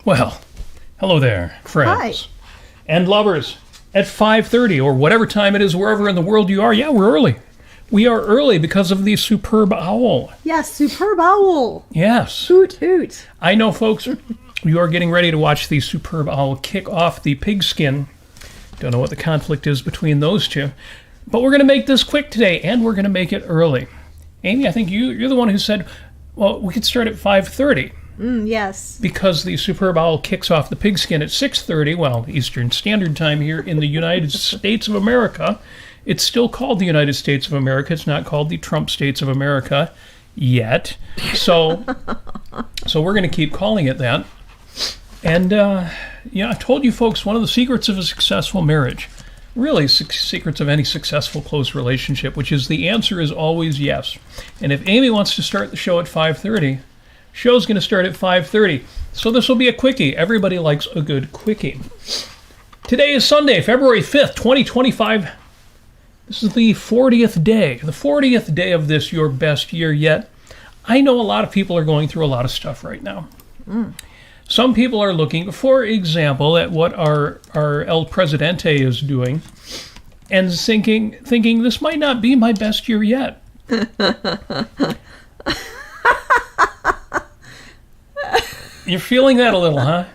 Well, hello there, friends. Hi. And lovers. At 5:30 or whatever time it is, wherever in the world you are. Yeah, we're early. We are early because of the Superb Owl. Yes, Superb Owl. Yes. Hoot, hoot. I know, folks, you are getting ready to watch the Superb Owl kick off the pigskin. Don't know what the conflict is between those two. But we're going to make this quick today, and we're going to make it early. Amy, I think you're the one who said, well, we could start at 5:30. Yes. Because the Superb Owl kicks off the pigskin at 6:30, well, Eastern Standard Time here in the United States of America. It's still called the United States of America. It's not called the Trump States of America yet. So we're going to keep calling it that. And, I told you folks, one of the secrets of a successful marriage, really secrets of any successful close relationship, which is the answer is always yes. And if Amy wants to start the show at 5:30, show's going to start at 5:30. So this will be a quickie. Everybody likes a good quickie. Today is Sunday, February 5th, 2025. This is the 40th day of this Your Best Year Yet. I know a lot of people are going through a lot of stuff right now. Some people are looking, for example, at what our El Presidente is doing and thinking this might not be my best year yet. You're feeling that a little, huh?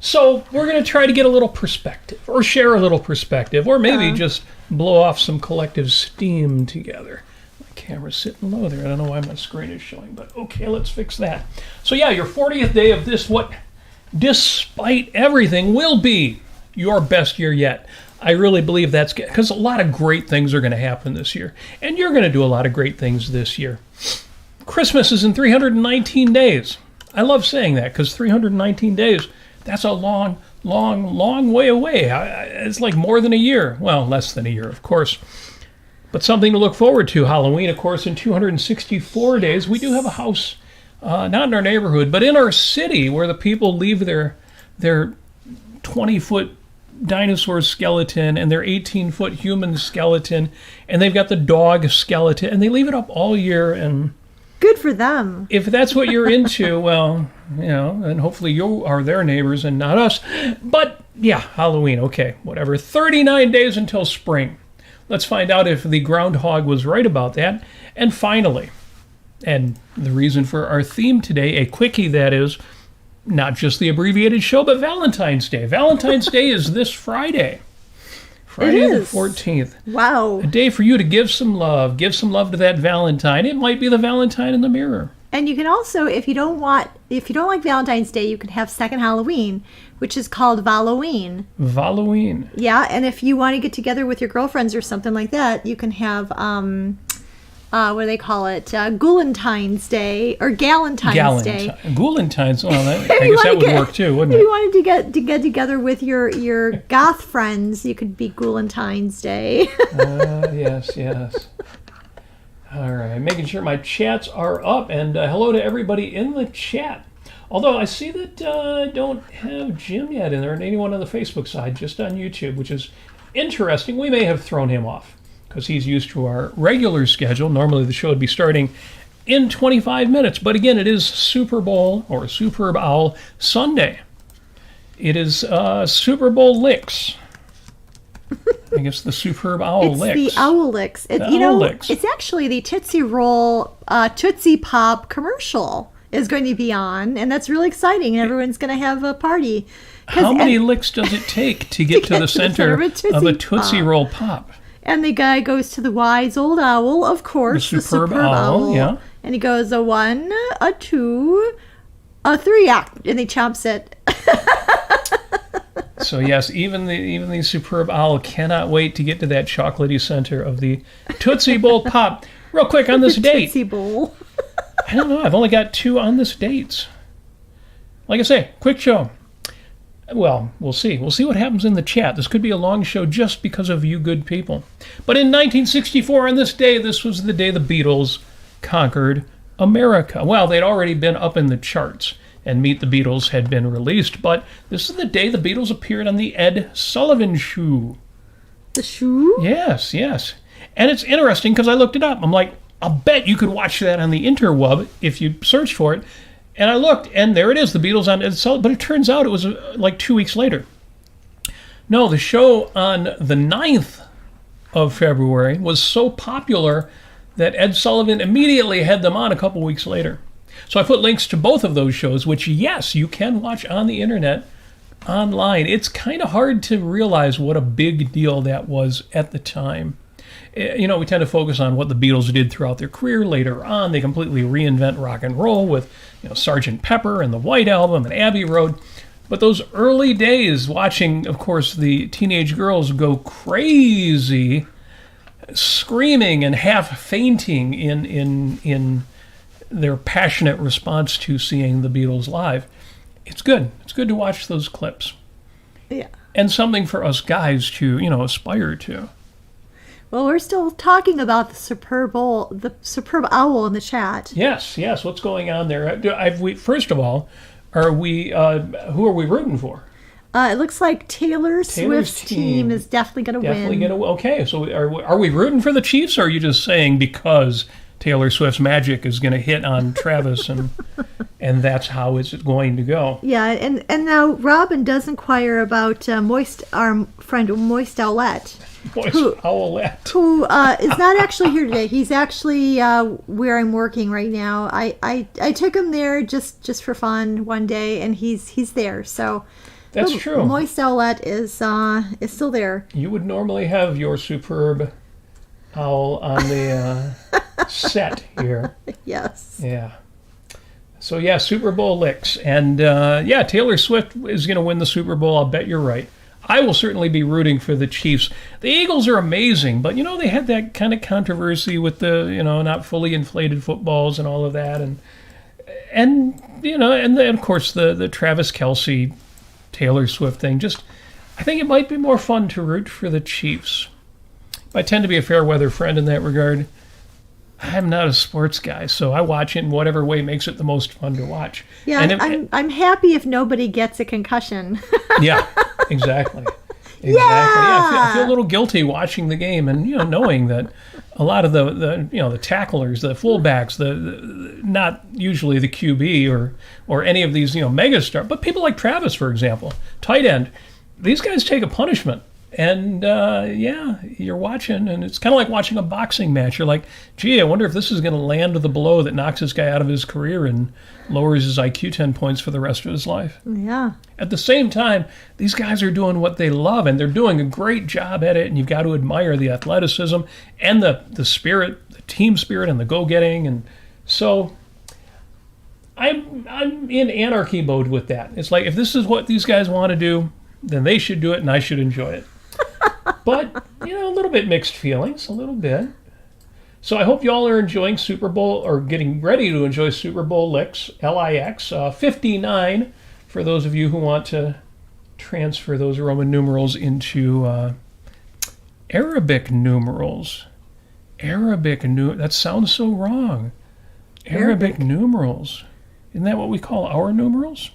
So we're going to try to get a little perspective, or share a little perspective, or maybe just blow off some collective steam together. My camera's sitting low there. I don't know why my screen is showing, but okay, let's fix that. So yeah, your 40th day of this, what, despite everything, will be your best year yet. I really believe that's because a lot of great things are going to happen this year, and you're going to do a lot of great things this year. Christmas is in 319 days. I love saying that because 319 days, that's a long, long, long way away. It's like more than a year. Well, less than a year, of course. But something to look forward to. Halloween, of course, in 264 days. We do have a house, not in our neighborhood, but in our city where the people leave their 20-foot dinosaur skeleton and their 18-foot human skeleton, and they've got the dog skeleton, and they leave it up all year. And good for them. if that's what you're into, well, and hopefully you are their neighbors and not us. But yeah, Halloween, okay, whatever. 39 days until spring. Let's find out if the groundhog was right about that. And finally, and the reason for our theme today, a quickie that is, not just the abbreviated show, but Valentine's Day. Valentine's Day is this Friday. Friday the 14th. Wow. A day for you to give some love. Give some love to that Valentine. It might be the Valentine in the mirror. And you can also, if you don't like Valentine's Day, you can have second Halloween, which is called Halloween. Halloween. Yeah, and if you want to get together with your girlfriends or something like that, you can have what do they call it? Galentine's Day or Galentine's Day. Galentine's. Well, I guess that would work too, wouldn't If it? you wanted to get together with your goth friends, you could be Galentine's Day. Yes. All right, making sure my chats are up, and hello to everybody in the chat. Although I see that I don't have Jim yet in there, and anyone on the Facebook side, just on YouTube, which is interesting. We may have thrown him off because he's used to our regular schedule. Normally the show would be starting in 25 minutes, but again, it is Super Bowl or Superb Owl Sunday. It is Super Bowl LIX. I guess the Superb Owl LIX. It's the Owl LIX. LIX. It's actually the Tootsie Roll, Tootsie Pop commercial is going to be on, and that's really exciting. Everyone's going to have a party. How many licks does it take to get to the center of a Tootsie Roll Pop? And the guy goes to the wise old owl, of course, the Superb Owl, yeah. And he goes a 1, a 2, a 3, and he chomps it. So yes, even the Superb Owl cannot wait to get to that chocolatey center of the Tootsie Bowl Pop. Real quick on this date. Tootsie Bowl. I don't know. I've only got 2 on this date. Like I say, quick show. Well, we'll see. We'll see what happens in the chat. This could be a long show just because of you good people. But in 1964, on this day, this was the day the Beatles conquered America. Well, they'd already been up in the charts, and Meet the Beatles had been released, but this is the day the Beatles appeared on the Ed Sullivan Show. The shoe? Yes. And it's interesting because I looked it up. I'm like, I'll bet you could watch that on the interweb if you search for it. And I looked, and there it is, the Beatles on Ed Sullivan. But it turns out it was like 2 weeks later. No, the show on the 9th of February was so popular that Ed Sullivan immediately had them on a couple weeks later. So I put links to both of those shows, which, yes, you can watch on the internet online. It's kind of hard to realize what a big deal that was at the time. We tend to focus on what the Beatles did throughout their career. Later on, they completely reinvent rock and roll with Sgt. Pepper and the White Album and Abbey Road. But those early days, watching, of course, the teenage girls go crazy, screaming and half fainting in their passionate response to seeing the Beatles live. It's good. It's good to watch those clips. Yeah. And something for us guys to, aspire to. Well, we're still talking about the Superb Owl in the chat. Yes. What's going on there? First of all, who are we rooting for? It looks like Taylor Swift's team is definitely going to win. Definitely going to win. Okay, so are we rooting for the Chiefs, or are you just saying because Taylor Swift's magic is going to hit on Travis and that's how it's going to go? Yeah, and now Robin does inquire about our friend Moist Owlette. Owlette. Who is not actually here today. He's actually where I'm working right now. I took him there just for fun one day, and he's there. So that's true. Moist Owlette is still there. You would normally have your superb owl on the set here. Yes. Yeah. So yeah, Super Bowl LIX, and Taylor Swift is going to win the Super Bowl. I'll bet you're right. I will certainly be rooting for the Chiefs. The Eagles are amazing, but they had that kind of controversy with the not fully inflated footballs and all of that, and then of course the Travis Kelce, Taylor Swift thing. I think it might be more fun to root for the Chiefs. I tend to be a fair weather friend in that regard. I'm not a sports guy, so I watch it in whatever way makes it the most fun to watch. Yeah, and I'm happy if nobody gets a concussion. Yeah, exactly. Yeah, I feel a little guilty watching the game and knowing that a lot of the tacklers, the fullbacks, the not usually the QB or any of these megastar, but people like Travis, for example, tight end. These guys take a punishment. And you're watching, and it's kind of like watching a boxing match. You're like, gee, I wonder if this is going to land the blow that knocks this guy out of his career and lowers his IQ 10 points for the rest of his life. Yeah. At the same time, these guys are doing what they love, and they're doing a great job at it, and you've got to admire the athleticism and the spirit, the team spirit, and the go-getting. And so I'm in anarchy mode with that. It's like, if this is what these guys want to do, then they should do it, and I should enjoy it. But, a little bit mixed feelings, a little bit. So I hope you all are enjoying Super Bowl, or getting ready to enjoy Super Bowl LIX, L-I-X, 59, for those of you who want to transfer those Roman numerals into Arabic numerals. That sounds so wrong. Arabic numerals. Isn't that what we call our numerals?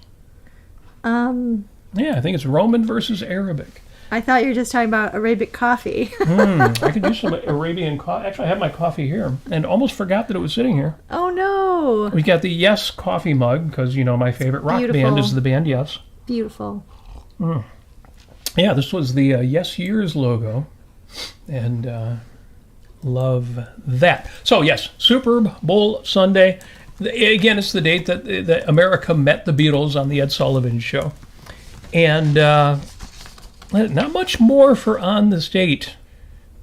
Yeah, I think it's Roman versus Arabic. I thought you were just talking about Arabic coffee. I could use some Arabian coffee. Actually, I have my coffee here and almost forgot that it was sitting here. Oh, no. We got the Yes coffee mug because, my favorite rock band is the band Yes. Beautiful. Yeah, this was the Yes Years logo, and love that. So, yes, Superb Bowl Sunday. Again, it's the date that America met the Beatles on the Ed Sullivan Show. And not much more for on this date.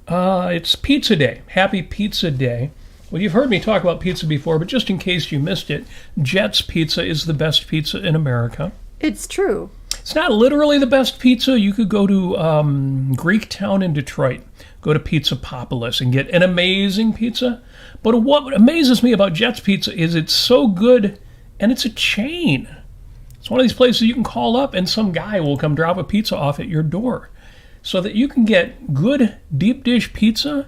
It's Pizza Day. Happy Pizza Day. Well, you've heard me talk about pizza before, but just in case you missed it, Jet's Pizza is the best pizza in America. It's true. It's not literally the best pizza. You could go to Greektown in Detroit, go to Pizzapopolis and get an amazing pizza. But what amazes me about Jet's Pizza is it's so good, and it's a chain. It's one of these places you can call up and some guy will come drop a pizza off at your door so that you can get good deep dish pizza.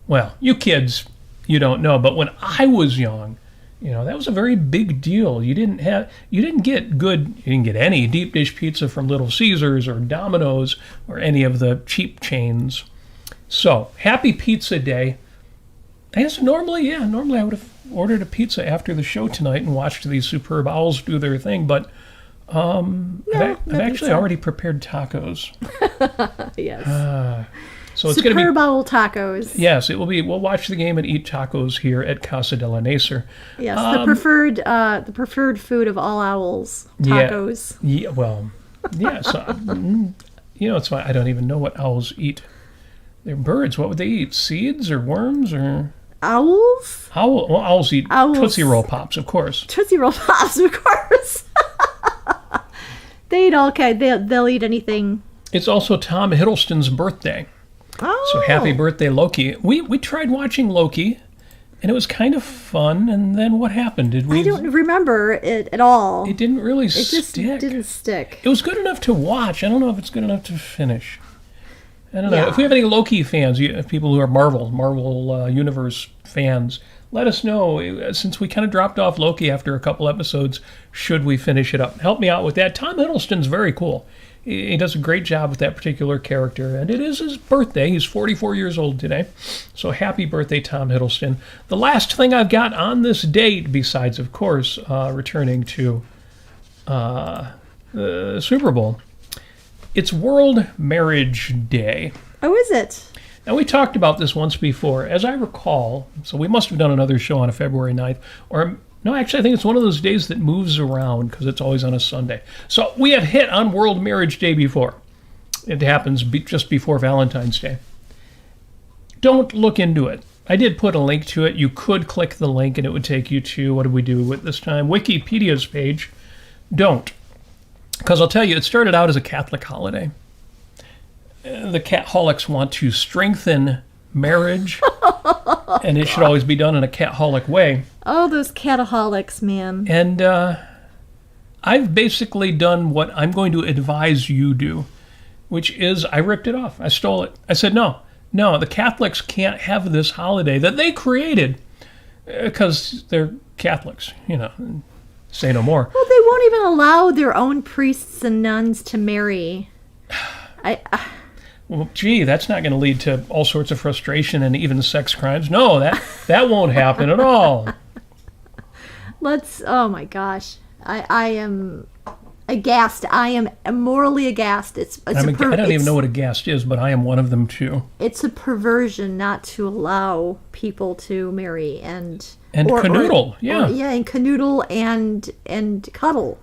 Well, you kids, you don't know, but when I was young, that was a very big deal. You didn't get any deep dish pizza from Little Caesars or Domino's or any of the cheap chains. So, happy Pizza Day. I guess normally I would have ordered a pizza after the show tonight and watched these superb owls do their thing, but I've actually already prepared tacos. Yes. So it's going to be Superb Owl tacos. Yes, it will be. We'll watch the game and eat tacos here at Casa de la Nasir. Yes, the preferred food of all owls. Tacos. Yeah. Well, yeah. So, it's why I don't even know what owls eat. They're birds. What would they eat? Seeds or worms or? Owls? Owls eat Tootsie Roll Pops, of course. Tootsie Roll Pops, of course. They eat all kind. They'll eat anything. It's also Tom Hiddleston's birthday. Oh. So happy birthday, Loki. We tried watching Loki, and it was kind of fun. And then what happened? I don't remember it at all. It didn't really stick. It just didn't stick. It was good enough to watch. I don't know if it's good enough to finish. I don't know. Yeah. If we have any Loki fans, people who are Marvel Universe fans, let us know. Since we kind of dropped off Loki after a couple episodes, should we finish it up? Help me out with that. Tom Hiddleston's very cool. He does a great job with that particular character, and it is his birthday. He's 44 years old today, so happy birthday, Tom Hiddleston. The last thing I've got on this date, besides, of course, returning to the Super Bowl, it's World Marriage Day. Oh, is it? Now, we talked about this once before. As I recall, so we must have done another show on a February 9th, or no, actually, I think it's one of those days that moves around because it's always on a Sunday. So we have hit on World Marriage Day before. It happens just before Valentine's Day. Don't look into it. I did put a link to it. You could click the link and it would take you to, what did we do with this time? Wikipedia's page. Don't. Because I'll tell you, it started out as a Catholic holiday. The Catholics want to strengthen marriage, and it should always be done in a Catholic way. Oh, those cataholics, man. And I've basically done what I'm going to advise you do, which is I ripped it off. I stole it. I said, no, the Catholics can't have this holiday that they created because they're Catholics, say no more. Well, they won't even allow their own priests and nuns to marry. Well, gee, that's not going to lead to all sorts of frustration and even sex crimes. No, that won't happen at all. Oh my gosh. I am aghast. I am morally aghast. I don't even know what aghast is, but I am one of them too. It's a perversion not to allow people to marry and canoodle, and canoodle and cuddle.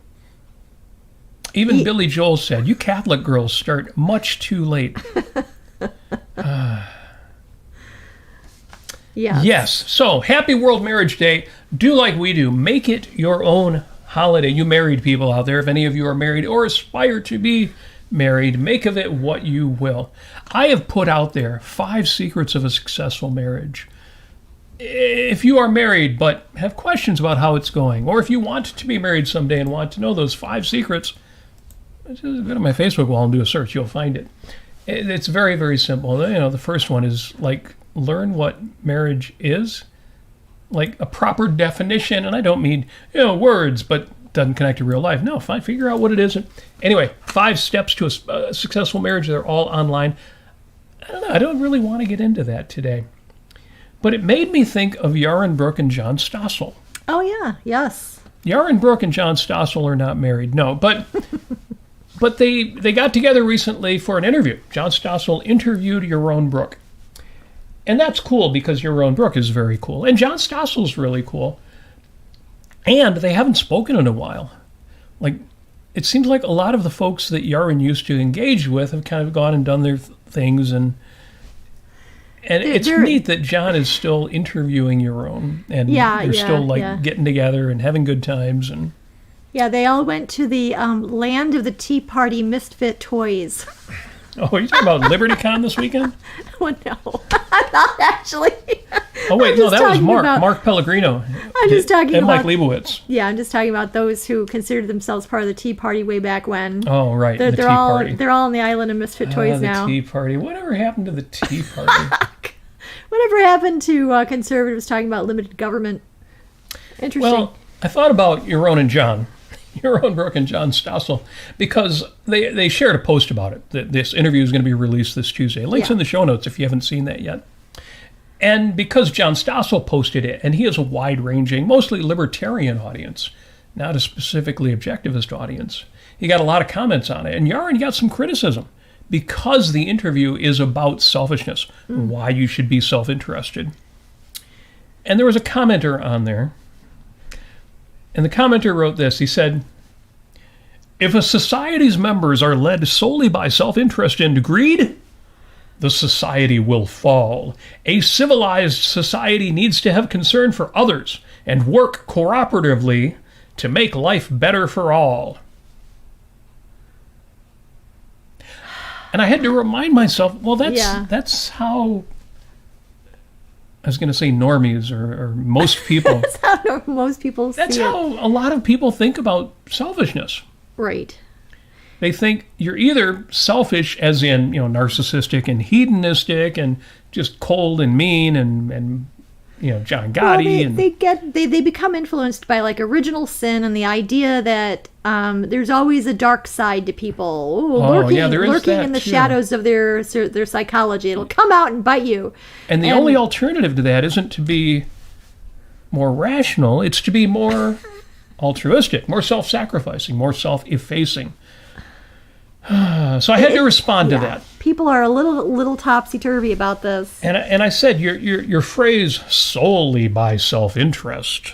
Even Billy Joel said, "You Catholic girls start much too late." Yeah. Yes. So, happy World Marriage Day. Do like we do. Make it your own holiday. You married people out there, if any of you are married or aspire to be married, make of it what you will. I have put out there 5 secrets of a successful marriage. If you are married but have questions about how it's going, or if you want to be married someday and want to know those 5 secrets, just go to my Facebook wall and do a search. You'll find it. It's very, very simple. The first one is learn what marriage is, like a proper definition. And I don't mean words, but doesn't connect to real life. No, fine. Figure out what it is. Anyway, 5 steps to a successful marriage. They're all online. I don't know. I don't really want to get into that today, but it made me think of Yaron Brooke and John Stossel. Oh yeah, yes. Yaron Brooke and John Stossel are not married. No, but. But they got together recently for an interview. John Stossel interviewed Yaron Brooke. And that's cool because Yaron Brooke is very cool. And John Stossel's really cool. And they haven't spoken in a while. It seems like a lot of the folks that Yaron used to engage with have kind of gone and done their things. And it's neat that John is still interviewing Yaron. And they're still getting together and having good times. And yeah, they all went to the land of the Tea Party misfit toys. Oh, are you talking about LibertyCon this weekend? Oh, no. I'm not actually. Oh, wait, no, that was Mark Pellegrino. I'm just talking and about. Mike Leibowitz. Yeah, I'm just talking about those who considered themselves part of the Tea Party way back when. Oh, right. They're all on the island of misfit toys now. The Tea Party. Whatever happened to the Tea Party? Whatever happened to conservatives talking about limited government? Interesting. Well, I thought about Yaron and John. Yaron Brooke and John Stossel, because they shared a post about it. That this interview is going to be released this Tuesday. Links in the show notes if you haven't seen that yet. And because John Stossel posted it, and he has a wide-ranging, mostly libertarian audience, not a specifically objectivist audience, he got a lot of comments on it. And Yaron got some criticism because the interview is about selfishness, why you should be self-interested. And there was a commenter on there, and the commenter wrote this. He said, "If a society's members are led solely by self-interest and greed, the society will fall. A civilized society needs to have concern for others and work cooperatively to make life better for all." And I had to remind myself, well, that's how, I was going to say normies or most people. That's how most people see That's how a lot of people think about selfishness. Right. They think you're either selfish, as in, narcissistic and hedonistic and just cold and mean and John Gotti. Well, they become influenced by like original sin and the idea that there's always a dark side to people. Lurking in the shadows of their psychology. It'll come out and bite you. And the only alternative to that isn't to be more rational. It's to be more altruistic, more self-sacrificing, more self-effacing. So I had to respond to that. People are a little topsy-turvy about this. And I said, your phrase "solely by self-interest"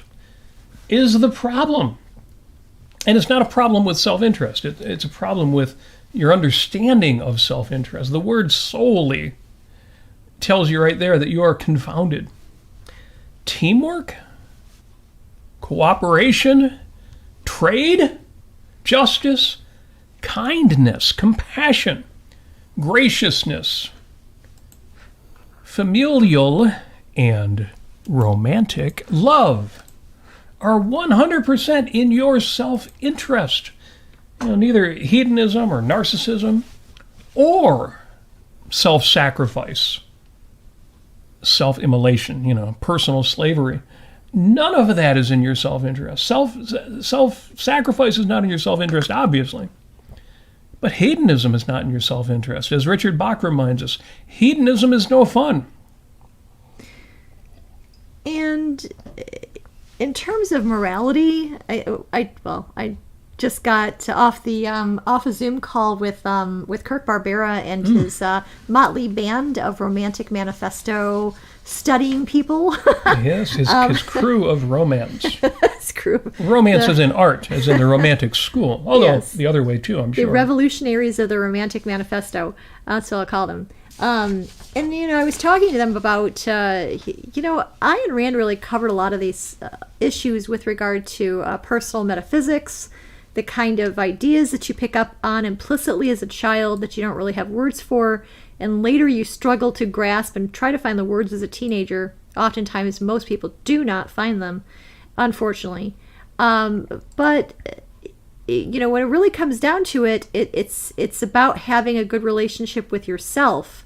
is the problem. And it's not a problem with self-interest. It's a problem with your understanding of self-interest. The word "solely" tells you right there that you are confounded. Teamwork, cooperation, trade, justice, kindness, compassion, graciousness, familial and romantic love are 100% in your self-interest. Neither hedonism or narcissism or self-sacrifice, self-immolation, personal slavery. None of that is in your self-interest. Self-sacrifice is not in your self-interest, obviously. But hedonism is not in your self-interest. As Richard Bach reminds us, hedonism is no fun. And in terms of morality, I just got off a Zoom call with Kirk Barbera and his motley band of Romantic Manifesto studying people. Yes, his crew of romance. His crew. Romance as in art, as in the romantic school. Although the other way too, I'm sure. The revolutionaries of the Romantic Manifesto. That's what I'll call them. And I was talking to them about, Ayn Rand really covered a lot of these issues with regard to personal metaphysics, the kind of ideas that you pick up on implicitly as a child that you don't really have words for, and later you struggle to grasp and try to find the words as a teenager. Oftentimes, most people do not find them, unfortunately. But when it really comes down to it, it's about having a good relationship with yourself.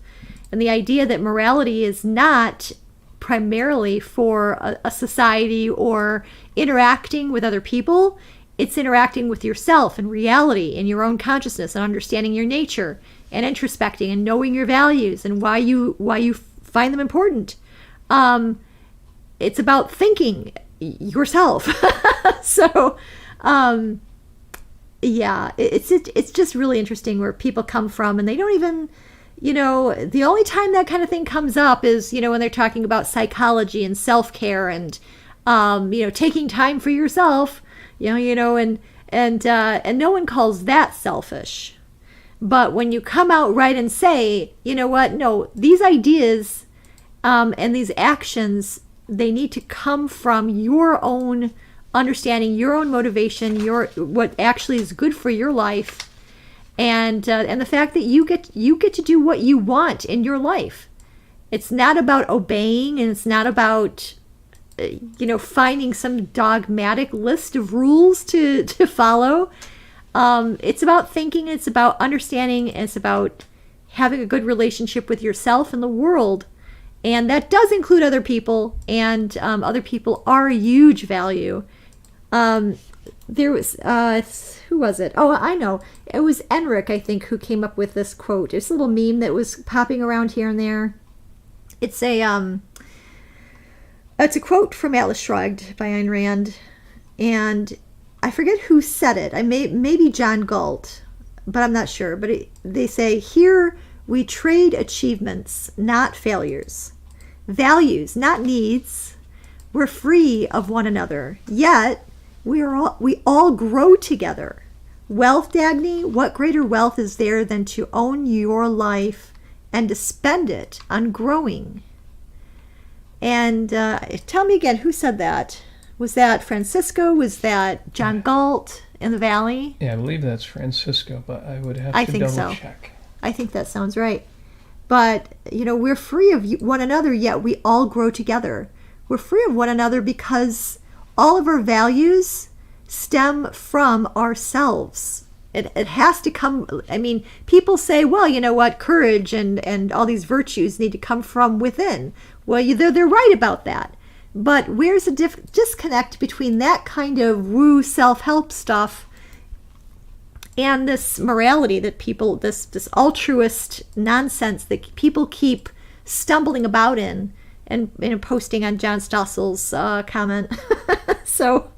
And the idea that morality is not primarily for a society or interacting with other people. It's interacting with yourself and reality and your own consciousness and understanding your nature and introspecting and knowing your values and why you find them important. It's about thinking yourself. So, it's just really interesting where people come from, and they don't even, the only time that kind of thing comes up is, when they're talking about psychology and self-care and, taking time for yourself, and no one calls that selfish. But when you come out right and say, no, these ideas and these actions, they need to come from your own understanding, your own motivation, what actually is good for your life, and the fact that you get to do what you want in your life. It's not about obeying, and it's not about finding some dogmatic list of rules to follow. It's about thinking, it's about understanding, and it's about having a good relationship with yourself and the world. And that does include other people, and other people are a huge value. There was, who was it? Oh, I know. It was Enric, I think, who came up with this quote. It's a little meme that was popping around here and there. It's It's a quote from Atlas Shrugged by Ayn Rand, and I forget who said it. Maybe John Galt, but I'm not sure. But they say, here we trade achievements, not failures. Values, not needs. We're free of one another, yet we all grow together. Wealth, Dagny, what greater wealth is there than to own your life and to spend it on growing? And tell me again, who said that? Was that Francisco? Was that John Galt in the Valley? Yeah, I believe that's Francisco, but I would have to double check. I think that sounds right. But, we're free of one another, yet we all grow together. We're free of one another because all of our values stem from ourselves. It has to come. People say, well, you know what, courage and all these virtues need to come from within. Well, they're right about that. But where's the disconnect between that kind of woo self-help stuff and this morality that people, this altruist nonsense that people keep stumbling about in and posting on John Stossel's comment. So,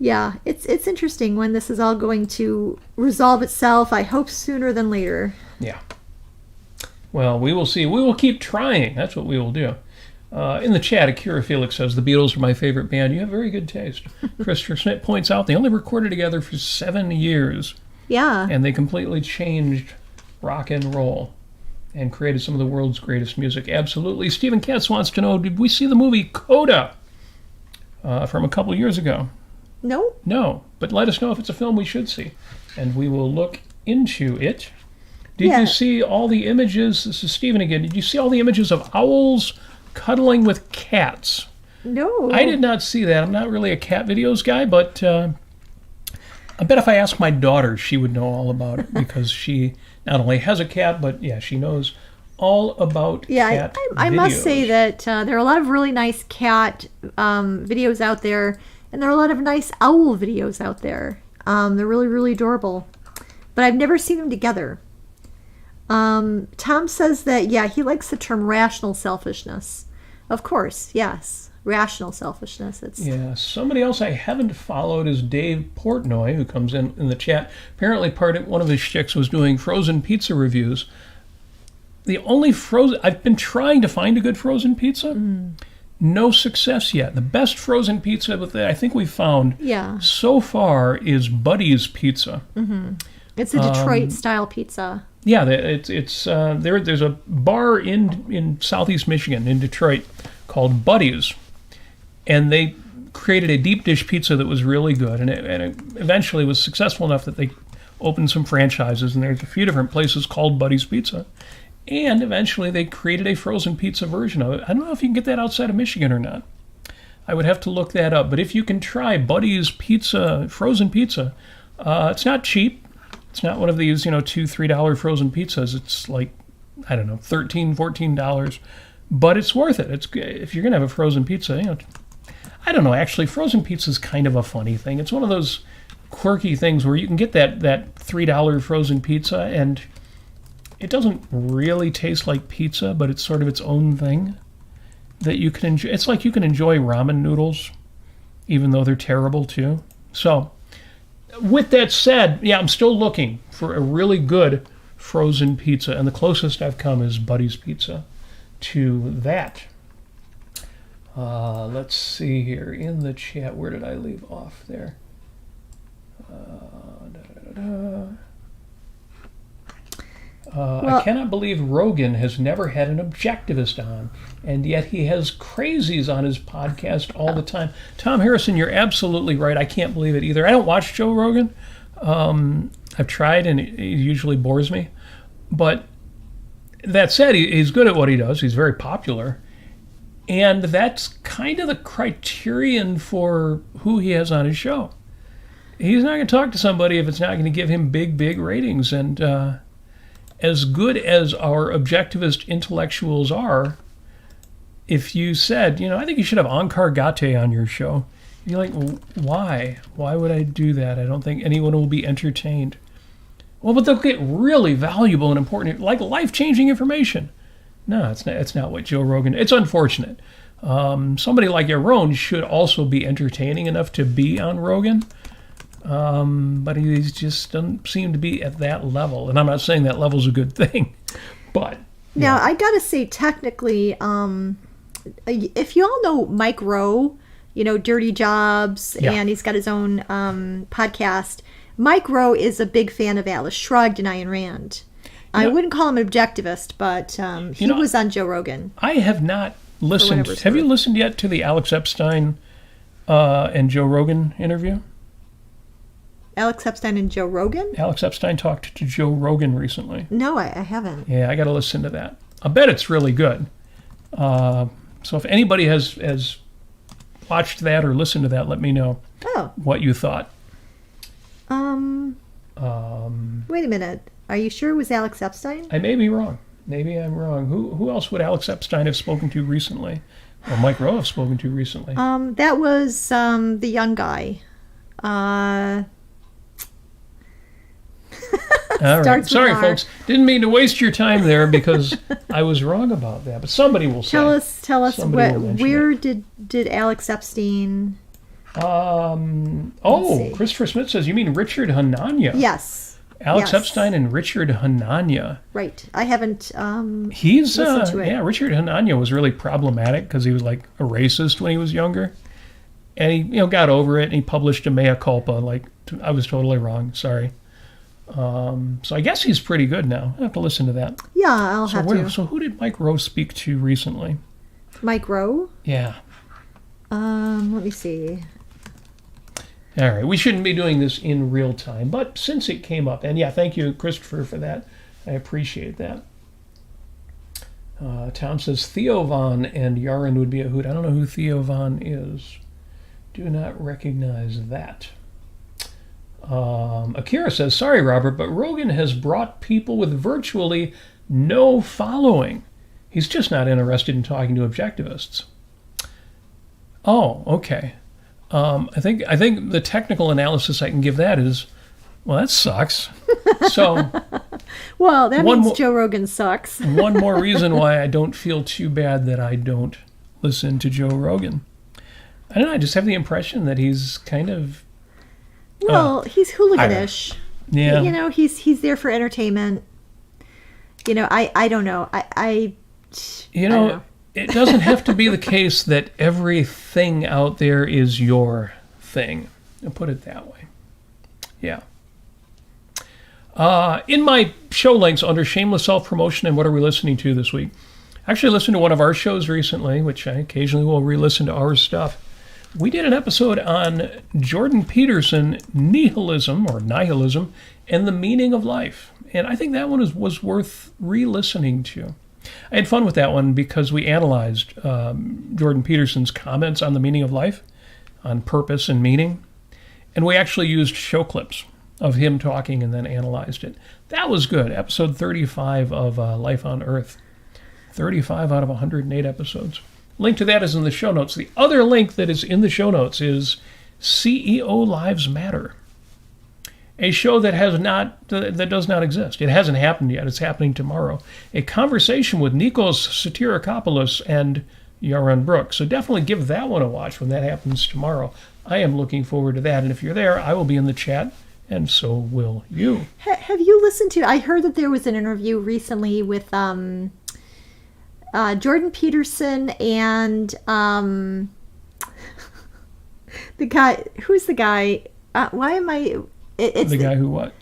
yeah, it's interesting when this is all going to resolve itself. I hope sooner than later. Yeah. Well, we will see. We will keep trying. That's what we will do. In the chat, Akira Felix says, the Beatles are my favorite band. You have very good taste. Christopher Smith points out they only recorded together for 7 years. Yeah. And they completely changed rock and roll and created some of the world's greatest music. Absolutely. Stephen Katz wants to know, did we see the movie Coda from a couple years ago? No. No, but let us know if it's a film we should see, and we will look into it. Did you see all the images? This is Stephen again. Did you see all the images of owls cuddling with cats? No. I did not see that. I'm not really a cat videos guy, but I bet if I asked my daughter, she would know all about it because she not only has a cat, but she knows all about cat I must say that there are a lot of really nice cat videos out there, and there are a lot of nice owl videos out there. They're really, really adorable. But I've never seen them together. Tom says that, he likes the term rational selfishness. Of course, yes. Rational selfishness. Somebody else I haven't followed is Dave Portnoy, who comes in the chat. Apparently one of his shticks was doing frozen pizza reviews. The only I've been trying to find a good frozen pizza. No success yet. The best frozen pizza that I think we've found so far is Buddy's Pizza. Mm-hmm. It's a Detroit-style pizza. Yeah, it's there's a bar in southeast Michigan, in Detroit, called Buddy's, and they created a deep dish pizza that was really good, and it eventually was successful enough that they opened some franchises, and there's a few different places called Buddy's Pizza, and eventually they created a frozen pizza version of it. I don't know if you can get that outside of Michigan or not. I would have to look that up, but if you can try Buddy's Pizza, frozen pizza, it's not cheap. It's not one of these, $2-3 frozen pizzas. It's like, I don't know, $13, $14. But it's worth it. If you're going to have a frozen pizza, I don't know. Actually, frozen pizza is kind of a funny thing. It's one of those quirky things where you can get that $3 frozen pizza, and it doesn't really taste like pizza, but it's sort of its own thing that you can enjoy. It's like you can enjoy ramen noodles, even though they're terrible too. So, with that said, I'm still looking for a really good frozen pizza, and the closest I've come is Buddy's Pizza to that. Let's see here in the chat. Where did I leave off there? I cannot believe Rogan has never had an objectivist on, and yet he has crazies on his podcast all the time. Tom Harrison, you're absolutely right. I can't believe it either. I don't watch Joe Rogan. I've tried, and it usually bores me. But that said, he's good at what he does. He's very popular. And that's kind of the criterion for who he has on his show. He's not going to talk to somebody if it's not going to give him big, big ratings. And as good as our objectivist intellectuals are, if you said, I think you should have Onkar Ghate on your show, you're like, well, why? Why would I do that? I don't think anyone will be entertained. Well, but they'll get really valuable and important, like life-changing information. No, it's not what Joe Rogan... It's unfortunate. Somebody like Yaron should also be entertaining enough to be on Rogan. But he just doesn't seem to be at that level. And I'm not saying that level's a good thing, but... Now, I gotta say, technically, if you all know Mike Rowe, Dirty Jobs, and he's got his own podcast, Mike Rowe is a big fan of Atlas Shrugged and Ayn Rand. I wouldn't call him an objectivist, but he was on Joe Rogan. I have not listened. Have you listened yet to the Alex Epstein and Joe Rogan interview? Alex Epstein and Joe Rogan? Alex Epstein talked to Joe Rogan recently. No, I haven't. Yeah, I got to listen to that. I bet it's really good. So if anybody has watched that or listened to that, let me know what you thought. Wait a minute. Are you sure it was Alex Epstein? I may be wrong. Maybe I'm wrong. Who else would Alex Epstein have spoken to recently? Or Mike Rowe have spoken to recently? That was the young guy. All right. Sorry, folks. Didn't mean to waste your time there because I was wrong about that. But somebody will say. Tell us where did Alex Epstein... Christopher Smith says, you mean Richard Hanania? Yes. Alex Epstein and Richard Hanania. Right. I haven't He's listened to it. Yeah, Richard Hanania was really problematic because he was like a racist when he was younger. And he got over it and he published a mea culpa, like, I was totally wrong, sorry. So I guess he's pretty good now. I have to listen to that. Yeah, I'll have to. So who did Mike Rowe speak to recently? Mike Rowe? Yeah. Let me see. All right, we shouldn't be doing this in real time, but since it came up, and thank you, Christopher, for that. I appreciate that. Tom says Theo Von and Yaron would be a hoot. I don't know who Theo Von is. Do not recognize that. Akira says, sorry, Robert, but Rogan has brought people with virtually no following. He's just not interested in talking to objectivists. Oh, okay. I think the technical analysis I can give that is, well, that sucks. So, well, that means Joe Rogan sucks. One more reason why I don't feel too bad that I don't listen to Joe Rogan. I don't know. I just have the impression that he's kind of... Well, he's hooliganish. Yeah. He's there for entertainment. I don't know. I don't know. It doesn't have to be the case that everything out there is your thing. I'll put it that way. Yeah. In my show links under Shameless Self-Promotion and What Are We Listening To This Week, I actually listened to one of our shows recently, which I occasionally will re-listen to our stuff. We did an episode on Jordan Peterson, nihilism, and the meaning of life. And I think that one was worth re-listening to. I had fun with that one because we analyzed Jordan Peterson's comments on the meaning of life, on purpose and meaning. And we actually used show clips of him talking and then analyzed it. That was good. Episode 35 of Life on Earth. 35 out of 108 episodes. Link to that is in the show notes. The other link that is in the show notes is CEO Lives Matter, a show that does not exist. It hasn't happened yet. It's happening tomorrow. A conversation with Nikos Sotirakopoulos and Yaron Brooks. So definitely give that one a watch when that happens tomorrow. I am looking forward to that. And if you're there, I will be in the chat, and so will you. Have you listened to... I heard that there was an interview recently with Jordan Peterson and the guy... Who's the guy? Why am I... It's the guy who what?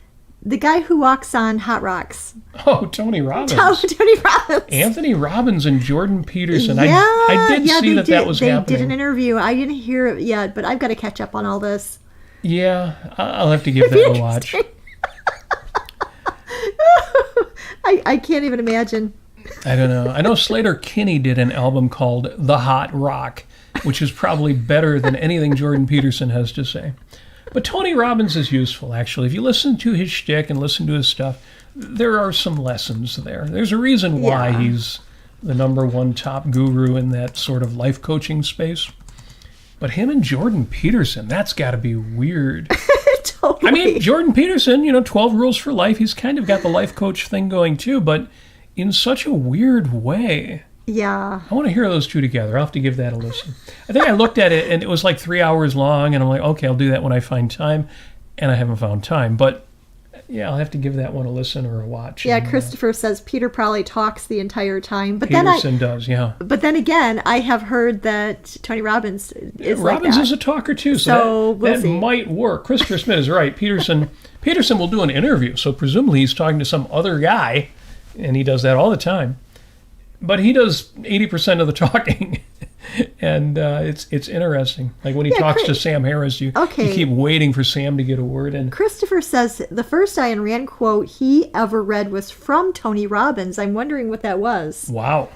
The guy who walks on Hot Rocks. Oh, Tony Robbins. Tony Robbins. Anthony Robbins and Jordan Peterson. Yeah, I did see that was happening. They did an interview. I didn't hear it yet, but I've got to catch up on all this. Yeah, I'll have to give that a watch. I can't even imagine. I don't know. I know Slater-Kinney did an album called The Hot Rock, which is probably better than anything Jordan Peterson has to say. But Tony Robbins is useful, actually. If you listen to his shtick and listen to his stuff, there are some lessons there. There's a reason why he's the #1 top guru in that sort of life coaching space. But him and Jordan Peterson, that's got to be weird. Totally. I mean, Jordan Peterson, 12 Rules for Life, he's kind of got the life coach thing going too, but in such a weird way. Yeah. I want to hear those two together. I'll have to give that a listen. I think I looked at it, and it was like 3 hours long, and I'm like, okay, I'll do that when I find time, and I haven't found time. But, yeah, I'll have to give that one a listen or a watch. Yeah, and, Christopher says Peter probably talks the entire time. But Peterson does, yeah. But then again, I have heard that Tony Robbins is Robbins like that. is a talker, too, So we'll that see. might work. Christopher Smith is right. Peterson will do an interview, so presumably he's talking to some other guy, and he does that all the time. But he does 80% of the talking, and it's interesting. Like when he talks to Sam Harris, you keep waiting for Sam to get a word in. Christopher says the first Ayn Rand quote he ever read was from Tony Robbins. I'm wondering what that was. Wow.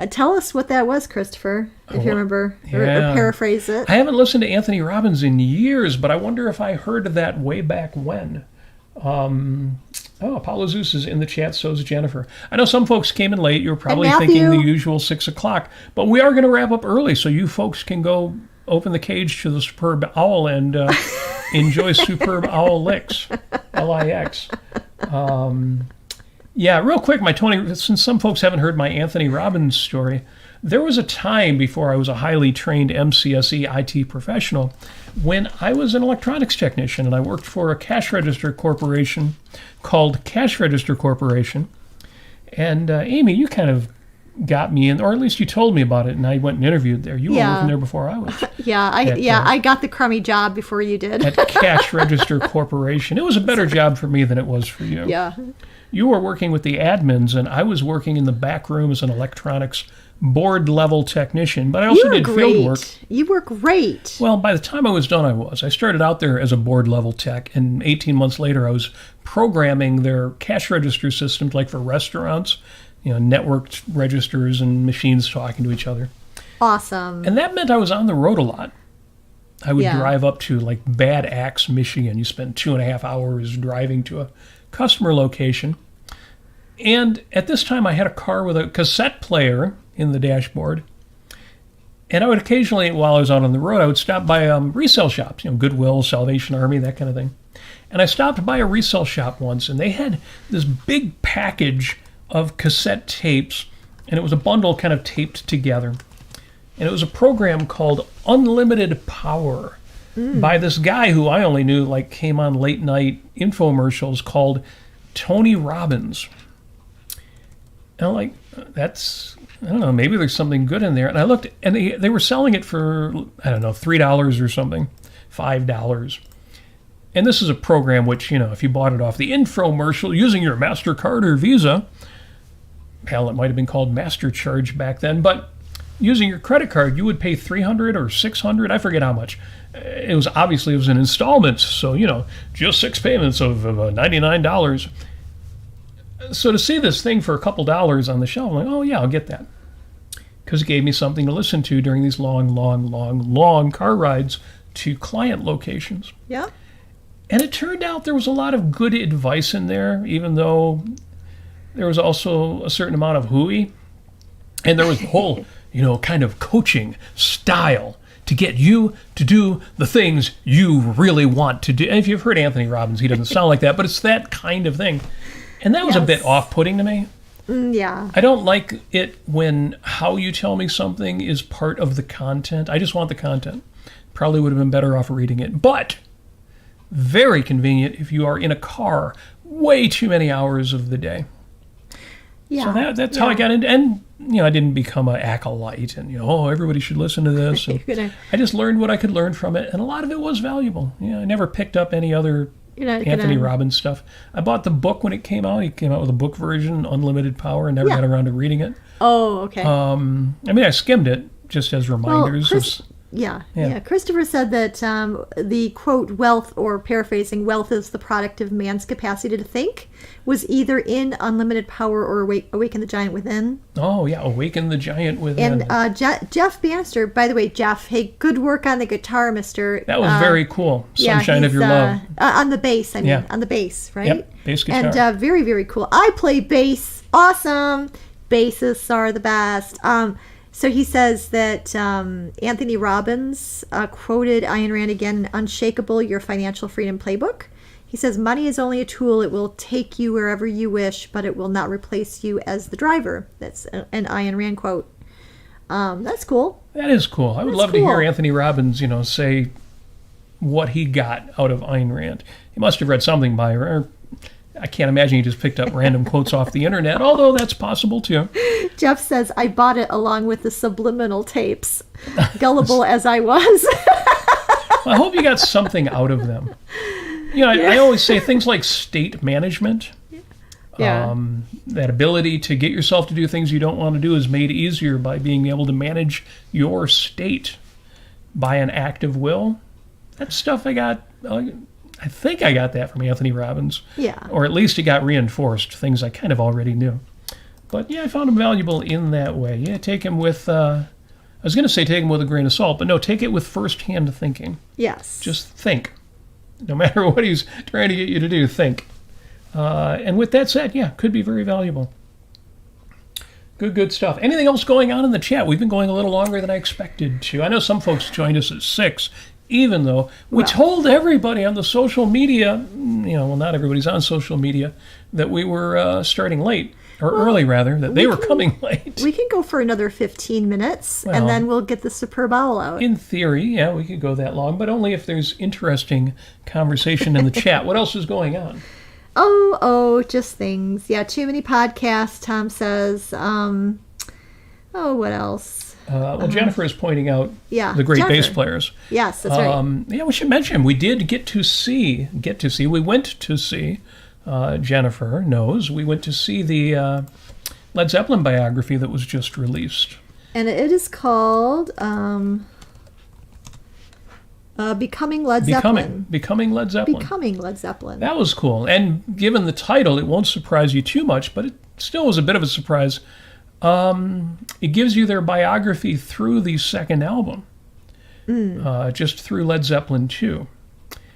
Tell us what that was, Christopher, if you remember, or paraphrase it. I haven't listened to Anthony Robbins in years, but I wonder if I heard of that way back when. Apollo Zeus is in the chat, so is Jennifer. I know some folks came in late. You were probably thinking the usual 6 o'clock. But we are going to wrap up early, so you folks can go open the cage to the Superb Owl and enjoy Superb Owl LIX, L-I-X. Yeah, real quick, since some folks haven't heard my Anthony Robbins story, there was a time before I was a highly trained MCSE IT professional when I was an electronics technician, and I worked for a cash register corporation called Cash Register Corporation. And Amy, you kind of got me in, or at least you told me about it, and I went and interviewed there. You were working there before I was. I got the crummy job before you did. At Cash Register Corporation. It was a better job for me than it was for you. Yeah. You were working with the admins, and I was working in the back room as an electronics board-level technician, but I also did field work. You were great. Well, by the time I was done, I started out there as a board-level tech, and 18 months later, I was programming their cash register systems, like for restaurants, networked registers and machines talking to each other. Awesome. And that meant I was on the road a lot. I would drive up to, like, Bad Axe, Michigan. You spend 2.5 hours driving to a customer location. And at this time, I had a car with a cassette player in the dashboard. And I would occasionally, while I was out on the road, I would stop by resale shops, Goodwill, Salvation Army, that kind of thing. And I stopped by a resale shop once, and they had this big package of cassette tapes, and it was a bundle kind of taped together. And it was a program called Unlimited Power by this guy who I only knew, like, came on late night infomercials, called Tony Robbins. And I'm like, I don't know, maybe there's something good in there. And I looked, and they were selling it for, I don't know, $3 or something, $5. And this is a program which, if you bought it off the infomercial using your MasterCard or Visa, hell, it might have been called MasterCharge back then, but using your credit card, you would pay $300 or $600, I forget how much. It was in installments, so, just 6 payments of $99. So to see this thing for a couple dollars on the shelf, I'm like, oh yeah, I'll get that. Because it gave me something to listen to during these long car rides to client locations. Yeah. And it turned out there was a lot of good advice in there, even though there was also a certain amount of hooey. And there was the whole, kind of coaching style to get you to do the things you really want to do. And if you've heard Anthony Robbins, he doesn't sound like that, but it's that kind of thing. And that was a bit off-putting to me. Yeah. I don't like it when how you tell me something is part of the content. I just want the content. Probably would have been better off reading it. But very convenient if you are in a car way too many hours of the day. Yeah. So that's how I got into, and I didn't become an acolyte and everybody should listen to this. And I just learned what I could learn from it, and a lot of it was valuable. I never picked up any other Anthony Robbins stuff. I bought the book when it came out. He came out with a book version, Unlimited Power, and never got around to reading it. Oh, okay. I skimmed it just as reminders. Yeah. Christopher said that the quote, wealth, or paraphrasing, wealth is the product of man's capacity to think, was either in Unlimited Power or Awaken the Giant Within. Oh, yeah, Awaken the Giant Within. And Jeff Bannister, by the way, Jeff, hey, good work on the guitar, mister. That was very cool. Sunshine of Your Love. On the bass, on the bass, right? Yep, bass guitar. And very, very cool. I play bass. Awesome. Bassists are the best. So he says that Anthony Robbins quoted Ayn Rand again, Unshakable, Your Financial Freedom Playbook. He says, money is only a tool. It will take you wherever you wish, but it will not replace you as the driver. That's an Ayn Rand quote. That's cool. That is cool. I would love to hear Anthony Robbins, say what he got out of Ayn Rand. He must have read something by her. Or I can't imagine he just picked up random quotes off the internet, although that's possible too. Jeff says, I bought it along with the subliminal tapes. Gullible as I was. Well, I hope you got something out of them. I always say things like state management. Yeah. That ability to get yourself to do things you don't want to do is made easier by being able to manage your state by an act of will. That's stuff I got. I think I got that from Anthony Robbins. Yeah. Or at least it got reinforced, things I kind of already knew. But yeah, I found him valuable in that way. Yeah, take him with, I was going to say take him with a grain of salt, but no, take it with first-hand thinking. Yes. Just think. No matter what he's trying to get you to do, think. And with that said, yeah, could be very valuable. Good stuff. Anything else going on in the chat? We've been going a little longer than I expected to. I know some folks joined us at 6, even though we told everybody on the social media, not everybody's on social media, that we were starting late, or early rather, that they were coming late. We can go for another 15 minutes, and then we'll get the Superb Owl out. In theory, yeah, we could go that long, but only if there's interesting conversation in the chat. What else is going on? Just things. Yeah, too many podcasts, Tom says. What else? Jennifer is pointing out the great Jennifer. bass players. Yes, that's right. Yeah, we should mention, we did we went to see, Jennifer knows, we went to see the Led Zeppelin biography that was just released. And it is called Becoming Led Zeppelin. Becoming Led Zeppelin. Becoming Led Zeppelin. That was cool. And given the title, it won't surprise you too much, but it still was a bit of a surprise. It gives you their biography through the second album, just through Led Zeppelin 2.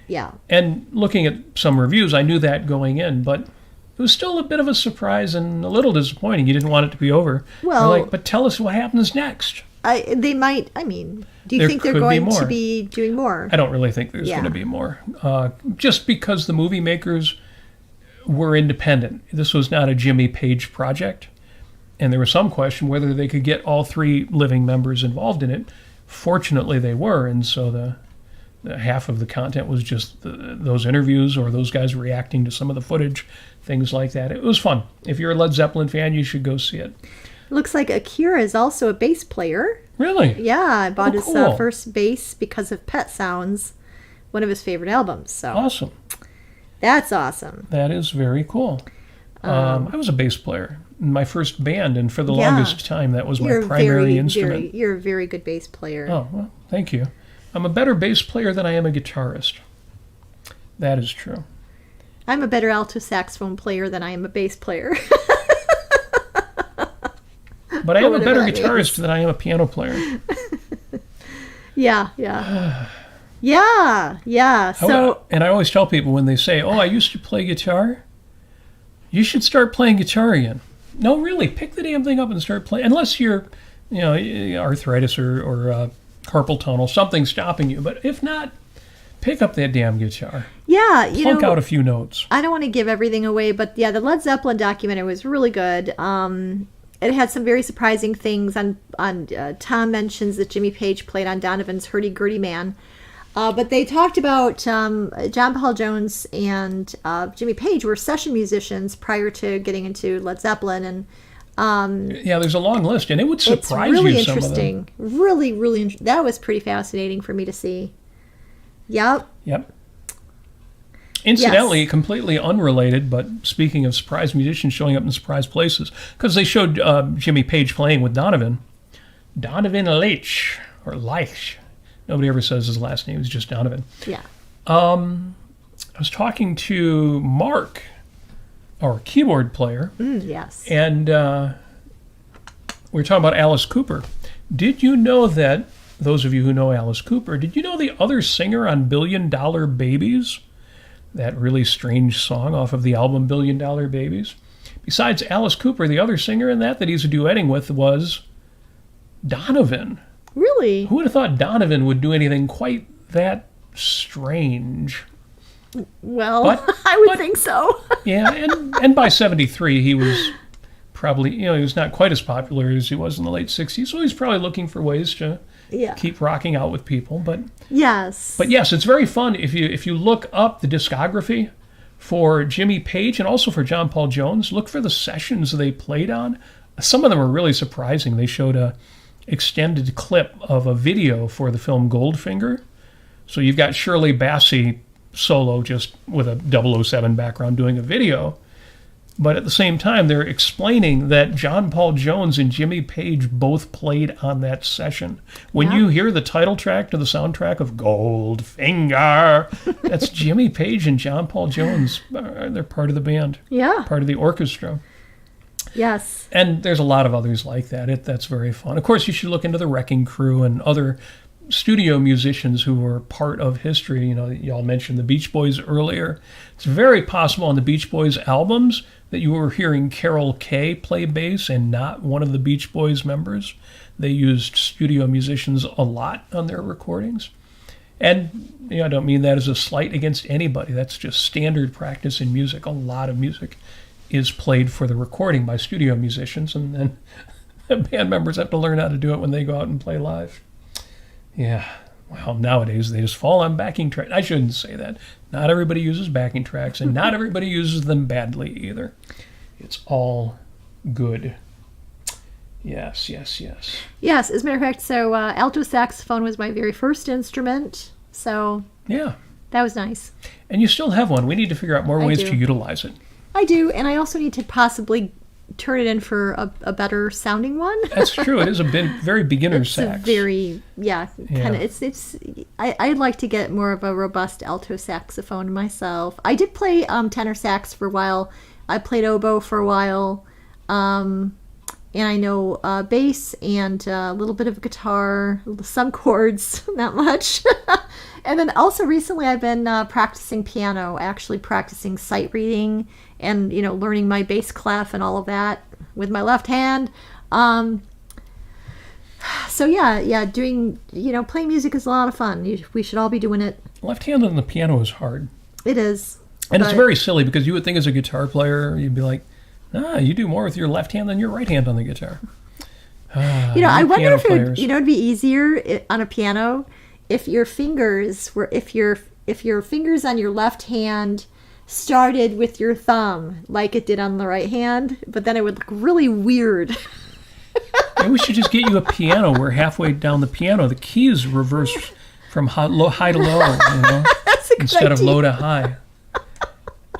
Yeah. And looking at some reviews, I knew that going in, but it was still a bit of a surprise and a little disappointing. You didn't want it to be over. Well, but tell us what happens next. They might, do you think they're going to be doing more? I don't really think there's going to be more. Just because the movie makers were independent. This was not a Jimmy Page project. And there was some question whether they could get all 3 living members involved in it. Fortunately, they were, and so the half of the content was just those interviews or those guys reacting to some of the footage, things like that. It was fun. If you're a Led Zeppelin fan, you should go see it. Looks like Akira is also a bass player. Really? Yeah, I bought his cool. first bass because of Pet Sounds, one of his favorite albums. So awesome. That's awesome. That is very cool. I was a bass player in my first band, and for the longest time, that was my primary instrument. You're a very good bass player. Oh, well, thank you. I'm a better bass player than I am a guitarist. That is true. I'm a better alto saxophone player than I am a bass player. But I am a better guitarist than I am a piano player. Yeah. So, and I always tell people when they say, I used to play guitar, you should start playing guitar again. No, really, pick the damn thing up and start playing. Unless you're, arthritis or carpal tunnel, something stopping you. But if not, pick up that damn guitar. Yeah, Plunk out a few notes. I don't want to give everything away, but yeah, the Led Zeppelin documentary was really good. It had some very surprising things. On Tom mentions that Jimmy Page played on Donovan's Hurdy Gurdy Man. But they talked about John Paul Jones and Jimmy Page were session musicians prior to getting into Led Zeppelin. And there's a long list, and it would surprise you. It's really you interesting. Really interesting. That was pretty fascinating for me to see. Yep. Incidentally, completely unrelated, but speaking of surprise musicians showing up in surprise places, because they showed Jimmy Page playing with Donovan Leitch, or Leitch. Nobody ever says his last name. It's just Donovan. Yeah. I was talking to Mark, our keyboard player. Yes. And we were talking about Alice Cooper. Did you know that, those of you who know Alice Cooper, did you know the other singer on $1 Billion Babies? That really strange song off of the album $1 Billion Babies? Besides Alice Cooper, the other singer in that he's duetting with was Donovan. Really? Who would have thought Donovan would do anything quite that strange? Well, But- I would but- think so. Yeah, and by 73, he was probably, he was not quite as popular as he was in the late 60s, so he's probably looking for ways to Yeah. keep rocking out with people. But Yes. yes, it's very fun if you look up the discography for Jimmy Page and also for John Paul Jones. Look for the sessions they played on. Some of them are really surprising. They showed a extended clip of a video for the film Goldfinger. So you've got Shirley Bassey solo just with a 007 background doing a video. But at the same time, they're explaining that John Paul Jones and Jimmy Page both played on that session. When Yeah. you hear the title track to the soundtrack of Goldfinger, that's Jimmy Page and John Paul Jones. They're part of the band, Yeah. part of the orchestra. Yes. And there's a lot of others like that. That's very fun. Of course, you should look into the Wrecking Crew and other studio musicians who were part of history. Y'all mentioned the Beach Boys earlier. It's very possible on the Beach Boys albums that you were hearing Carol Kay play bass and not one of the Beach Boys members. They used studio musicians a lot on their recordings. And I don't mean that as a slight against anybody. That's just standard practice in music. A lot of music is played for the recording by studio musicians, and then the band members have to learn how to do it when they go out and play live. Yeah. Well, nowadays they just fall on backing tracks. I shouldn't say that. Not everybody uses backing tracks, and not everybody uses them badly either. It's all good. Yes. Yes. As a matter of fact, so alto saxophone was my very first instrument. So Yeah. that was nice. And you still have one. We need to figure out more I ways do. to utilize it. I do. And I also need to possibly turn it in for a better sounding one. That's true. It is a very beginner It's sax. a very, kind Yeah. of, I'd like to get more of a robust alto saxophone myself. I did play tenor sax for a while. I played oboe for a while. And I know bass and a little bit of guitar, some chords, not much. And then also recently I've been practicing piano, actually practicing sight reading and, learning my bass clef and all of that with my left hand. So doing, playing music is a lot of fun. We should all be doing it. Left hand on the piano is hard. It is. And it's But- very silly because you would think as a guitar player, you'd be like, you do more with your left hand than your right hand on the guitar. I you wonder piano if players. it'd be easier on a piano if your fingers were if your fingers on your left hand started with your thumb like it did on the right hand, but then it would look really weird. Maybe we should just get you a piano where halfway down the piano, the keys reverse from high to low, That's a good instead of idea. low to high.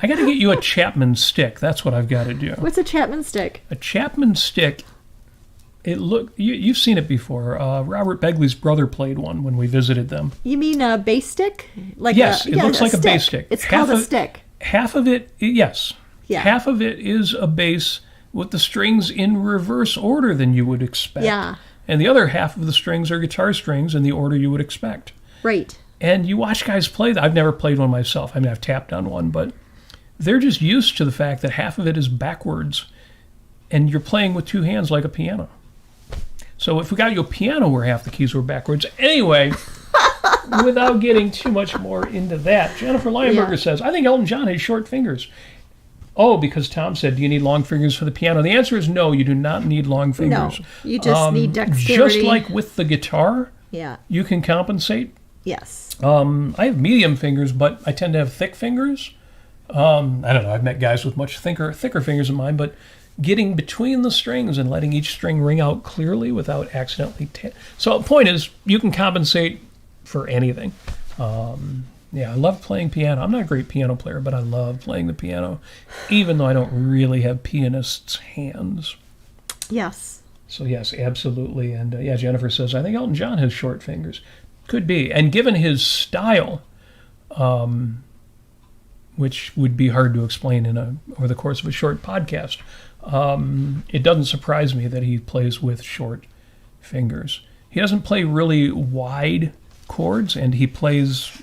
I got to get you a Chapman stick. That's what I've got to do. What's a Chapman stick? A Chapman stick. You've seen it before. Robert Begley's brother played one when we visited them. You mean a bass stick? Like Yes, it looks like a bass stick. It's Half called a of- stick. Half of it, yes. Yeah. Half of it is a bass with the strings in reverse order than you would expect. Yeah. And the other half of the strings are guitar strings in the order you would expect. Right. And you watch guys play that. I've never played one myself. I mean, I've tapped on one, but they're just used to the fact that half of it is backwards and you're playing with two hands like a piano. So if we got you a piano where half the keys were backwards. Anyway, without getting too much more into that, Jennifer Lionberger Yeah. says, I think Elton John has short fingers. Oh, because Tom said, do you need long fingers for the piano? The answer is no, you do not need long fingers. No, you just need dexterity. Just like with the guitar, Yeah. you can compensate. Yes. I have medium fingers, but I tend to have thick fingers. I don't know. I've met guys with much thicker fingers than mine, but getting between the strings and letting each string ring out clearly without accidentally. So the point is, you can compensate for anything. Yeah, I love playing piano. I'm not a great piano player, but I love playing the piano, even though I don't really have pianist's hands. Yes. So yes, absolutely. And yeah, Jennifer says, I think Elton John has short fingers. Could be. And given his style, which would be hard to explain over the course of a short podcast, it doesn't surprise me that he plays with short fingers. He doesn't play really wide chords, and he plays...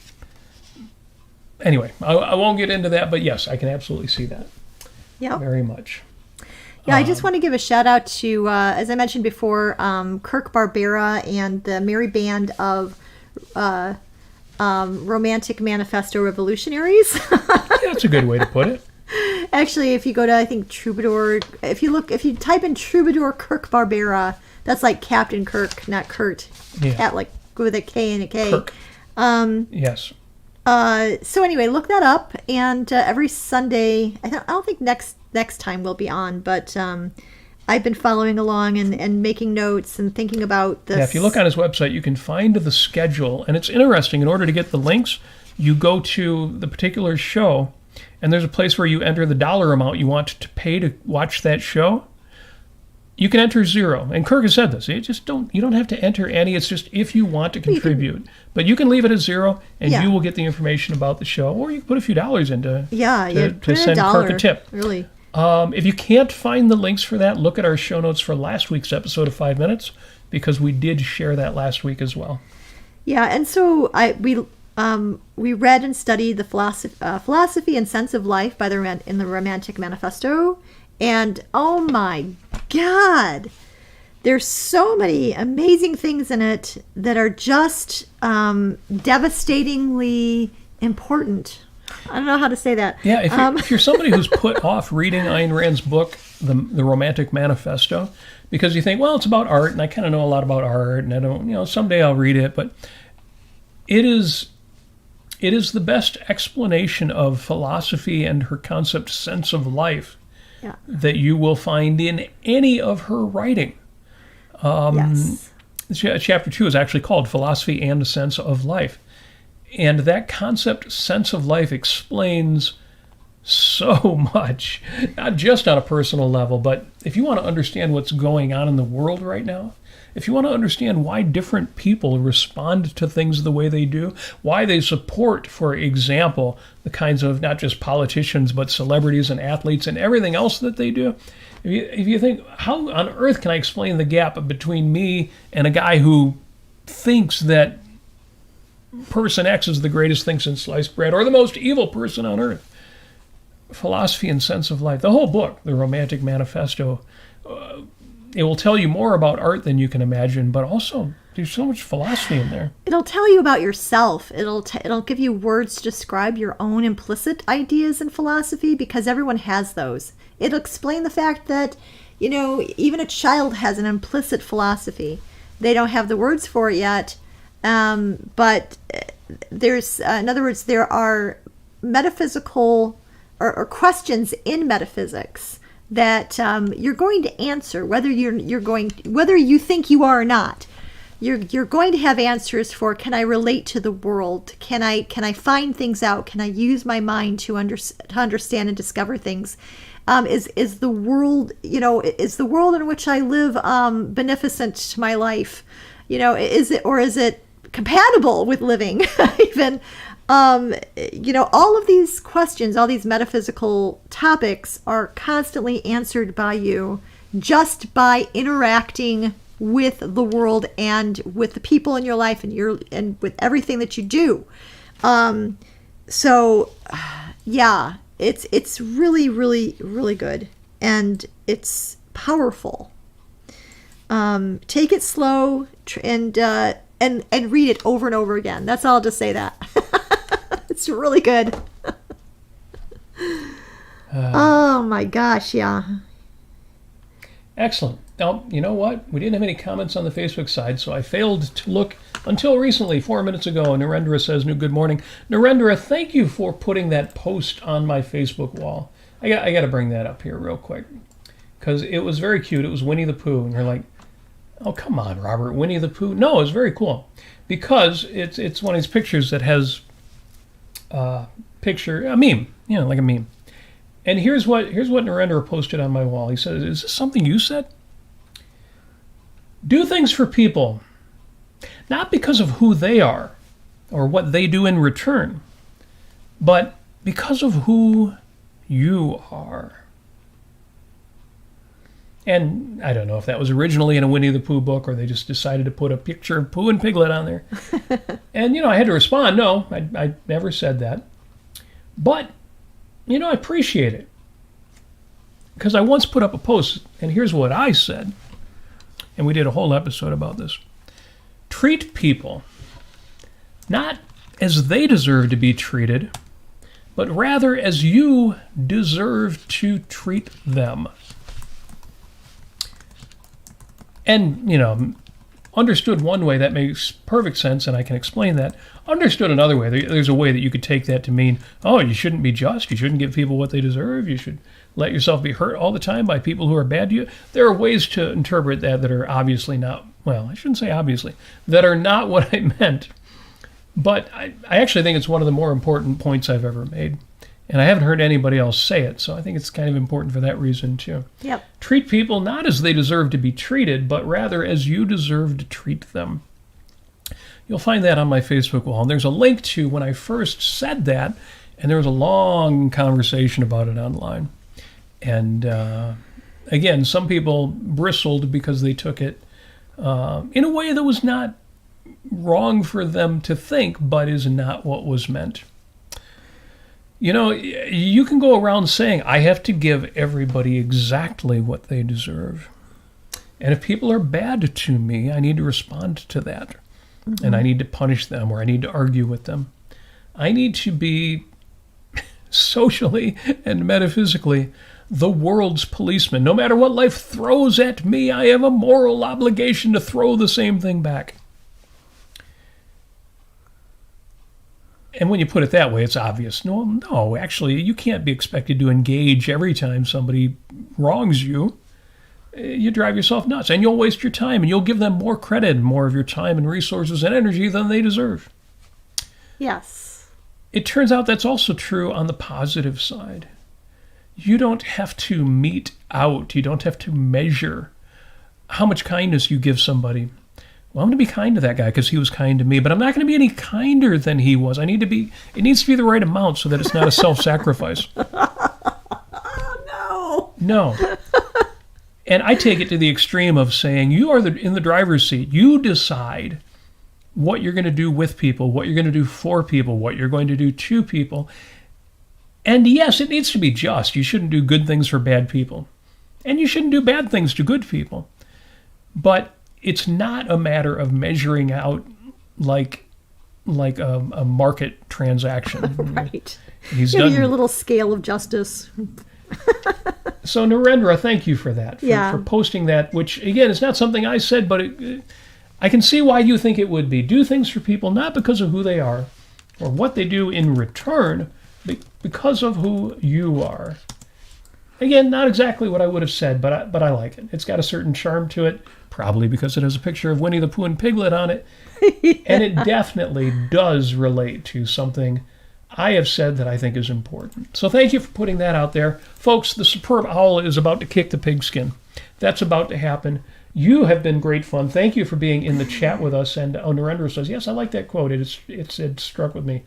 Anyway, I won't get into that, but yes, I can absolutely see that. Yeah. Very much. Yeah, I just want to give a shout out to, as I mentioned before, Kirk Barbera and the Merry Band of Romantic Manifesto Revolutionaries. That's a good way to put it. Actually, if you go to, I think, Troubadour, if you type in Troubadour Kirk Barbera, that's like Captain Kirk, not Kurt. Yeah. Like with a K and a K. Kirk. Yes. So anyway, look that up, and every Sunday, I don't think next time we'll be on, but I've been following along and making notes and thinking about this. Yeah, if you look on his website, you can find the schedule, and it's interesting. In order to get the links, you go to the particular show, and there's a place where you enter the dollar amount you want to pay to watch that show. You can enter 0. And Kirk has said this. You don't have to enter any. It's just if you want to contribute. But you can leave it at 0, and you will get the information about the show. Or you can put a few dollars in to send Kirk a tip. Really. If you can't find the links for that, look at our show notes for last week's episode of 5 Minutes, because we did share that last week as well. Yeah, and so we read and studied the philosophy and sense of life in the Romantic Manifesto, and oh my God, there's so many amazing things in it that are just devastatingly important. I don't know how to say that. Yeah, if you're somebody who's put off reading Ayn Rand's book, the Romantic Manifesto, because you think, well, it's about art, and I kind of know a lot about art, and I don't, someday I'll read it, but it is the best explanation of philosophy and her concept sense of life that you will find in any of her writing. Yes. Chapter 2 is actually called Philosophy and the Sense of Life. And that concept, sense of life, explains so much, not just on a personal level, but if you want to understand what's going on in the world right now, if you want to understand why different people respond to things the way they do, why they support, for example, the kinds of not just politicians, but celebrities and athletes and everything else that they do, if you think, how on earth can I explain the gap between me and a guy who thinks that person X is the greatest thing since sliced bread, or the most evil person on earth? Philosophy and sense of life. The whole book, The Romantic Manifesto, it will tell you more about art than you can imagine, but also there's so much philosophy in there. It'll tell you about yourself. It'll give you words to describe your own implicit ideas in philosophy, because everyone has those. It'll explain the fact that, even a child has an implicit philosophy. They don't have the words for it yet. But there's, in other words, there are metaphysical or questions in metaphysics that you're going to answer, whether whether you think you are or not. You're going to have answers for: can I relate to the world? Can I find things out? Can I use my mind to understand and discover things? Is the world is the world in which I live beneficent to my life? Is it compatible with living? Even all of these questions, all these metaphysical topics are constantly answered by you just by interacting with the world and with the people in your life and with everything that you do. It's really, really, really good, and it's powerful. Take it slow and read it over and over again. That's all. I'll just say that. It's really good. Oh my gosh, yeah. Excellent. Now, you know what? We didn't have any comments on the Facebook side, so I failed to look until recently, 4 minutes ago. Narendra says, good morning. Narendra, thank you for putting that post on my Facebook wall. I got to bring that up here real quick, because it was very cute. It was Winnie the Pooh, and you're like, oh, come on, Robert, Winnie the Pooh? No, it was very cool, because it's one of these pictures that has a meme, like a meme. And here's what Narendra posted on my wall. He said, is this something you said? Do things for people, not because of who they are or what they do in return, but because of who you are. And I don't know if that was originally in a Winnie the Pooh book, or they just decided to put a picture of Pooh and Piglet on there. And, I had to respond, no, I never said that. But, I appreciate it. Because I once put up a post, and here's what I said. And we did a whole episode about this. Treat people not as they deserve to be treated, but rather as you deserve to treat them. And, understood one way, that makes perfect sense, and I can explain that. Understood another way, there's a way that you could take that to mean, oh, you shouldn't be just, you shouldn't give people what they deserve, you should let yourself be hurt all the time by people who are bad to you. There are ways to interpret that are obviously not, well, I shouldn't say obviously, that are not what I meant. But I actually think it's one of the more important points I've ever made. And I haven't heard anybody else say it, so I think it's kind of important for that reason, too. Yep. Treat people not as they deserve to be treated, but rather as you deserve to treat them. You'll find that on my Facebook wall. And there's a link to when I first said that, and there was a long conversation about it online. And again, some people bristled because they took it in a way that was not wrong for them to think, but is not what was meant. You can go around saying, I have to give everybody exactly what they deserve. And if people are bad to me, I need to respond to that. Mm-hmm. And I need to punish them, or I need to argue with them. I need to be socially and metaphysically the world's policeman. No matter what life throws at me, I have a moral obligation to throw the same thing back. And when you put it that way, it's obvious. No, actually, you can't be expected to engage every time somebody wrongs you. You drive yourself nuts, and you'll waste your time, and you'll give them more credit, more of your time and resources and energy than they deserve. Yes. It turns out that's also true on the positive side. You don't have to mete out, you don't have to measure how much kindness you give somebody. Well, I'm going to be kind to that guy because he was kind to me, but I'm not going to be any kinder than he was. It needs to be the right amount so that it's not a self-sacrifice. No. And I take it to the extreme of saying, you are in the driver's seat. You decide what you're going to do with people, what you're going to do for people, what you're going to do to people. And yes, it needs to be just. You shouldn't do good things for bad people. And you shouldn't do bad things to good people. But it's not a matter of measuring out like a market transaction. Right. He's done your little scale of justice. So Narendra, thank you for that, for posting that, which again is not something I said, but I can see why you think it would be. Do things for people not because of who they are or what they do in return, but because of who you are. Again, not exactly what I would have said, but I like it. It's got a certain charm to it, probably because it has a picture of Winnie the Pooh and Piglet on it. Yeah. And it definitely does relate to something I have said that I think is important. So thank you for putting that out there. Folks, the Superb Owl is about to kick the pigskin. That's about to happen. You have been great fun. Thank you for being in the chat with us. And Narendra says, yes, I like that quote. It struck with me.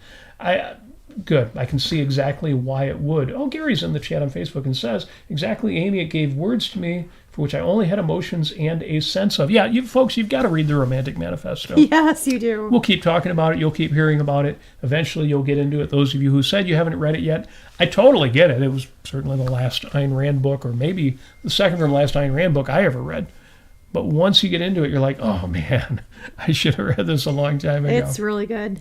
Good. I can see exactly why it would. Oh, Gary's in the chat on Facebook and says, exactly, Amy, it gave words to me for which I only had emotions and a sense of. Yeah, you folks, you've got to read the Romantic Manifesto. Yes, you do. We'll keep talking about it. You'll keep hearing about it. Eventually, you'll get into it. Those of you who said you haven't read it yet, I totally get it. It was certainly the last Ayn Rand book, or maybe the second from last Ayn Rand book I ever read. But once you get into it, you're like, oh, man, I should have read this a long time ago. It's really good.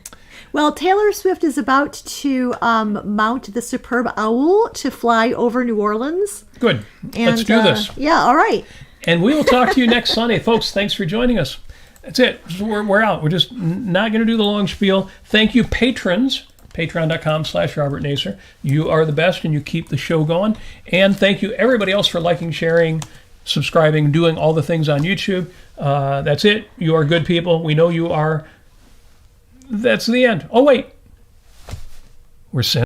Well, Taylor Swift is about to mount the Superb Owl to fly over New Orleans. Good. And, let's do this. Yeah, all right. And we will talk to you next Sunday. Folks, thanks for joining us. That's it. We're out. We're just not going to do the long spiel. Thank you, patrons. Patreon.com/Robert Nasir. You are the best, and you keep the show going. And thank you, everybody else, for liking, sharing, subscribing, doing all the things on YouTube. That's it. You are good people. We know you are. That's the end. Oh, wait. We're sent.